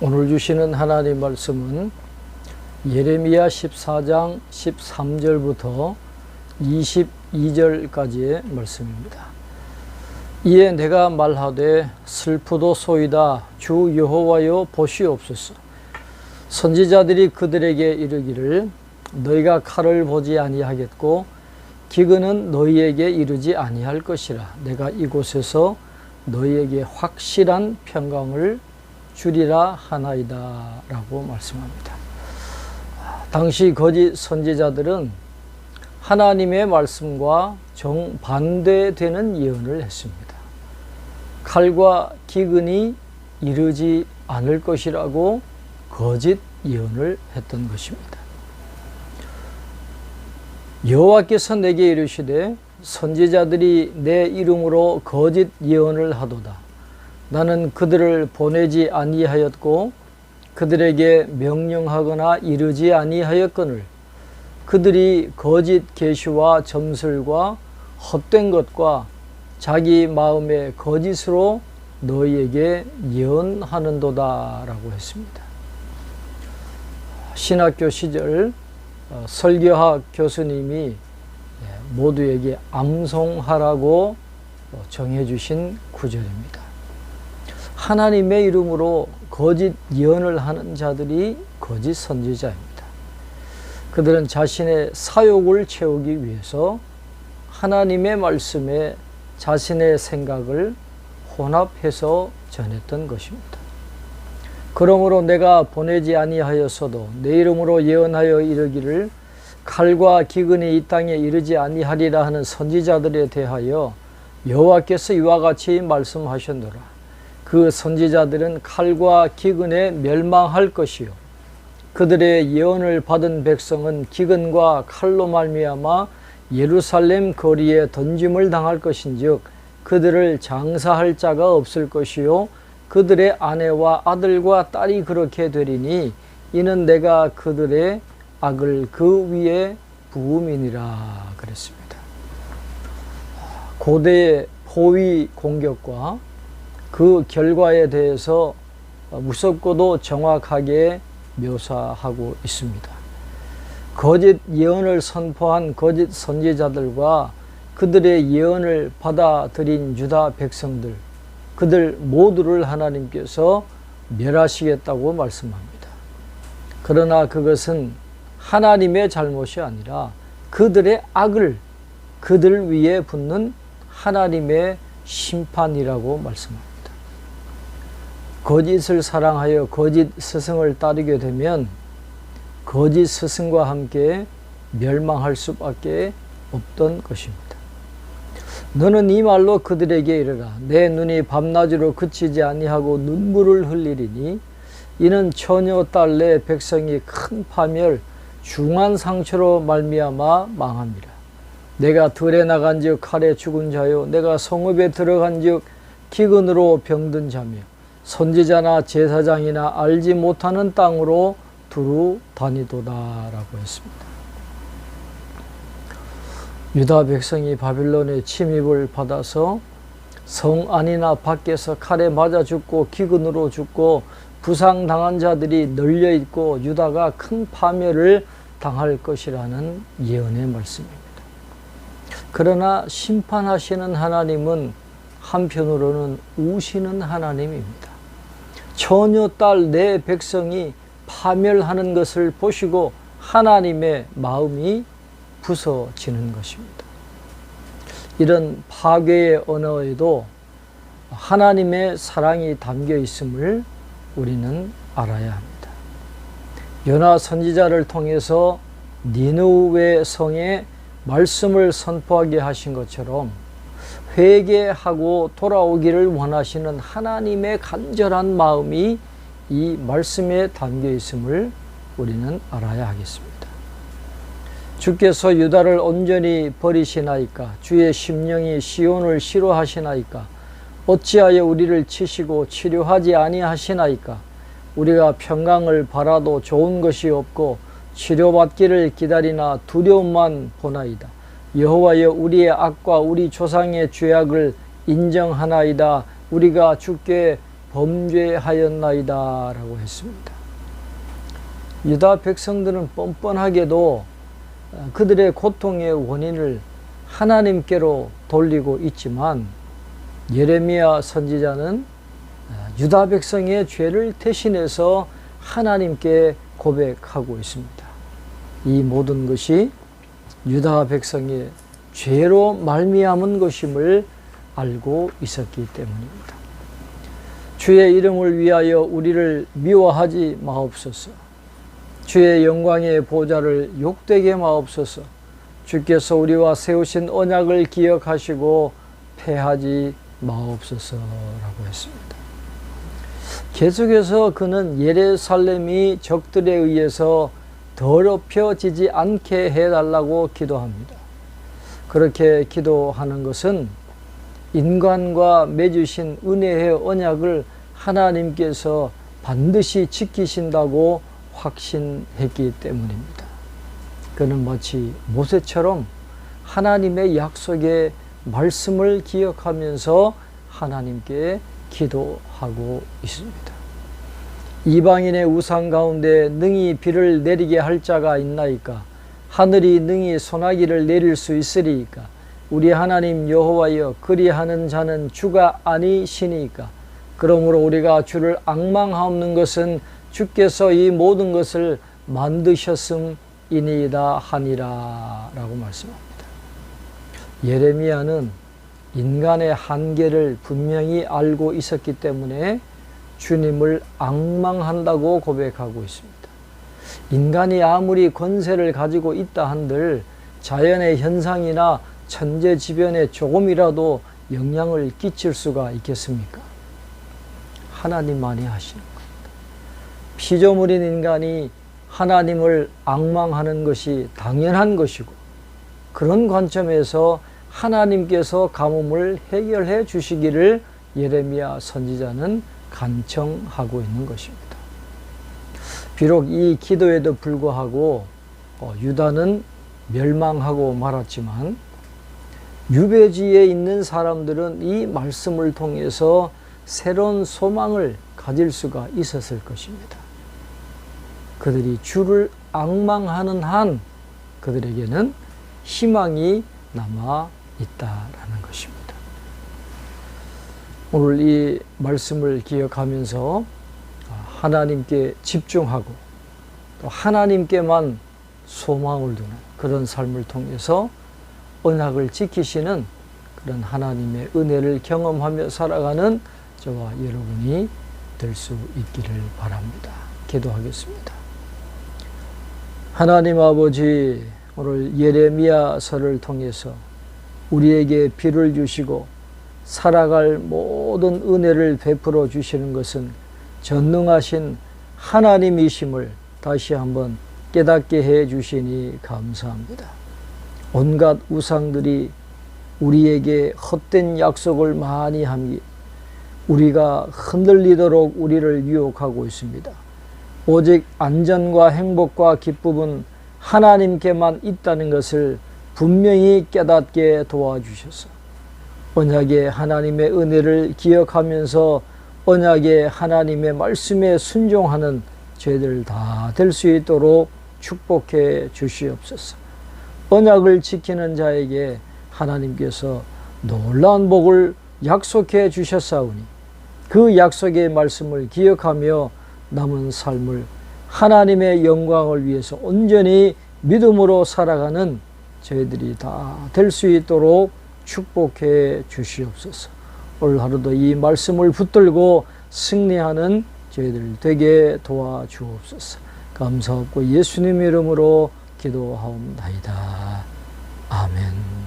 오늘 주시는 하나님 말씀은 예레미야 14장 13절부터 22절까지의 말씀입니다. 이에 내가 말하되 슬프도소이다 주 여호와여 보시옵소서. 선지자들이 그들에게 이르기를 너희가 칼을 보지 아니하겠고 기근은 너희에게 이르지 아니할 것이라. 내가 이곳에서 너희에게 확실한 평강을 주리라 하나이다 라고 말씀합니다. 당시 거짓 선지자들은 하나님의 말씀과 정반대되는 예언을 했습니다. 칼과 기근이 이르지 않을 것이라고 거짓 예언을 했던 것입니다. 여호와께서 내게 이르시되 선지자들이 내 이름으로 거짓 예언을 하도다. 나는 그들을 보내지 아니하였고 그들에게 명령하거나 이르지 아니하였거늘 그들이 거짓 계시와 점술과 헛된 것과 자기 마음의 거짓으로 너희에게 예언하는도다 라고 했습니다. 신학교 시절 설교학 교수님이 모두에게 암송하라고 정해주신 구절입니다. 하나님의 이름으로 거짓 예언을 하는 자들이 거짓 선지자입니다. 그들은 자신의 사욕을 채우기 위해서 하나님의 말씀에 자신의 생각을 혼합해서 전했던 것입니다. 그러므로 내가 보내지 아니하였어도 내 이름으로 예언하여 이르기를 칼과 기근이 이 땅에 이르지 아니하리라 하는 선지자들에 대하여 여호와께서 이와 같이 말씀하셨노라. 그 선지자들은 칼과 기근에 멸망할 것이요 그들의 예언을 받은 백성은 기근과 칼로 말미암아 예루살렘 거리에 던짐을 당할 것인즉 그들을 장사할 자가 없을 것이요 그들의 아내와 아들과 딸이 그렇게 되리니 이는 내가 그들의 악을 그 위에 부음이니라 그랬습니다. 고대의 포위 공격과 그 결과에 대해서 무섭고도 정확하게 묘사하고 있습니다. 거짓 예언을 선포한 거짓 선지자들과 그들의 예언을 받아들인 유다 백성들, 그들 모두를 하나님께서 멸하시겠다고 말씀합니다. 그러나 그것은 하나님의 잘못이 아니라 그들의 악을 그들 위에 붓는 하나님의 심판이라고 말씀합니다. 거짓을 사랑하여 거짓 스승을 따르게 되면 거짓 스승과 함께 멸망할 수밖에 없던 것입니다. 너는 이 말로 그들에게 이르라. 내 눈이 밤낮으로 그치지 아니하고 눈물을 흘리리니 이는 처녀 딸 내 백성이 큰 파멸 중한 상처로 말미암아 망함이라. 내가 들에 나간즉 칼에 죽은 자요 내가 성읍에 들어간즉 기근으로 병든 자며 선지자나 제사장이나 알지 못하는 땅으로 두루 다니도다 라고 했습니다. 유다 백성이 바빌론의 침입을 받아서 성 안이나 밖에서 칼에 맞아 죽고 기근으로 죽고 부상당한 자들이 널려있고 유다가 큰 파멸을 당할 것이라는 예언의 말씀입니다. 그러나 심판하시는 하나님은 한편으로는 우시는 하나님입니다. 처녀 딸 내 백성이 파멸하는 것을 보시고 하나님의 마음이 부서지는 것입니다. 이런 파괴의 언어에도 하나님의 사랑이 담겨 있음을 우리는 알아야 합니다. 요나 선지자를 통해서 니느웨 성에 말씀을 선포하게 하신 것처럼 회개하고 돌아오기를 원하시는 하나님의 간절한 마음이 이 말씀에 담겨 있음을 우리는 알아야 하겠습니다. 주께서 유다를 온전히 버리시나이까? 주의 심령이 시온을 싫어하시나이까? 어찌하여 우리를 치시고 치료하지 아니하시나이까? 우리가 평강을 바라도 좋은 것이 없고 치료받기를 기다리나 두려움만 보나이다. 여호와여 우리의 악과 우리 조상의 죄악을 인정하나이다. 우리가 주께 범죄하였나이다 라고 했습니다. 유다 백성들은 뻔뻔하게도 그들의 고통의 원인을 하나님께로 돌리고 있지만 예레미야 선지자는 유다 백성의 죄를 대신해서 하나님께 고백하고 있습니다. 이 모든 것이 유다 백성의 죄로 말미암은 것임을 알고 있었기 때문입니다. 주의 이름을 위하여 우리를 미워하지 마옵소서. 주의 영광의 보좌를 욕되게 마옵소서. 주께서 우리와 세우신 언약을 기억하시고 패하지 마옵소서라고 했습니다. 계속해서 그는 예루살렘이 적들에 의해서 더럽혀지지 않게 해달라고 기도합니다. 그렇게 기도하는 것은 인간과 맺으신 은혜의 언약을 하나님께서 반드시 지키신다고 확신했기 때문입니다. 그는 마치 모세처럼 하나님의 약속의 말씀을 기억하면서 하나님께 기도하고 있습니다. 이방인의 우상 가운데 능히 비를 내리게 할 자가 있나이까? 하늘이 능히 소나기를 내릴 수 있으리이까? 우리 하나님 여호와여, 그리하는 자는 주가 아니시니까? 그러므로 우리가 주를 앙망하옵는 것은 주께서 이 모든 것을 만드셨음이니이다 하니라 라고 말씀합니다. 예레미야는 인간의 한계를 분명히 알고 있었기 때문에 주님을 앙망한다고 고백하고 있습니다. 인간이 아무리 권세를 가지고 있다 한들 자연의 현상이나 천재지변에 조금이라도 영향을 끼칠 수가 있겠습니까? 하나님만이 하시는 겁니다. 피조물인 인간이 하나님을 앙망하는 것이 당연한 것이고, 그런 관점에서 하나님께서 가뭄을 해결해 주시기를 예레미야 선지자는 간청하고 있는 것입니다. 비록 이 기도에도 불구하고 유다는 멸망하고 말았지만 유배지에 있는 사람들은 이 말씀을 통해서 새로운 소망을 가질 수가 있었을 것입니다. 그들이 주를 앙망하는 한 그들에게는 희망이 남아 있다라는 것입니다. 오늘 이 말씀을 기억하면서 하나님께 집중하고 또 하나님께만 소망을 두는 그런 삶을 통해서 언약을 지키시는 그런 하나님의 은혜를 경험하며 살아가는 저와 여러분이 될 수 있기를 바랍니다. 기도하겠습니다. 하나님 아버지, 오늘 예레미야서를 통해서 우리에게 비를 주시고 살아갈 모든 은혜를 베풀어 주시는 것은 전능하신 하나님이심을 다시 한번 깨닫게 해 주시니 감사합니다. 온갖 우상들이 우리에게 헛된 약속을 많이 함이 우리가 흔들리도록 우리를 유혹하고 있습니다. 오직 안전과 행복과 기쁨은 하나님께만 있다는 것을 분명히 깨닫게 도와주셔서 언약의 하나님의 은혜를 기억하면서 언약의 하나님의 말씀에 순종하는 저희들 다 될 수 있도록 축복해 주시옵소서. 언약을 지키는 자에게 하나님께서 놀라운 복을 약속해 주셨사오니 그 약속의 말씀을 기억하며 남은 삶을 하나님의 영광을 위해서 온전히 믿음으로 살아가는 저희들이 다 될 수 있도록 축복해 주시옵소서. 오늘 하루도 이 말씀을 붙들고 승리하는 저희들 되게 도와주옵소서. 감사하고 예수님의 이름으로 기도하옵나이다. 아멘.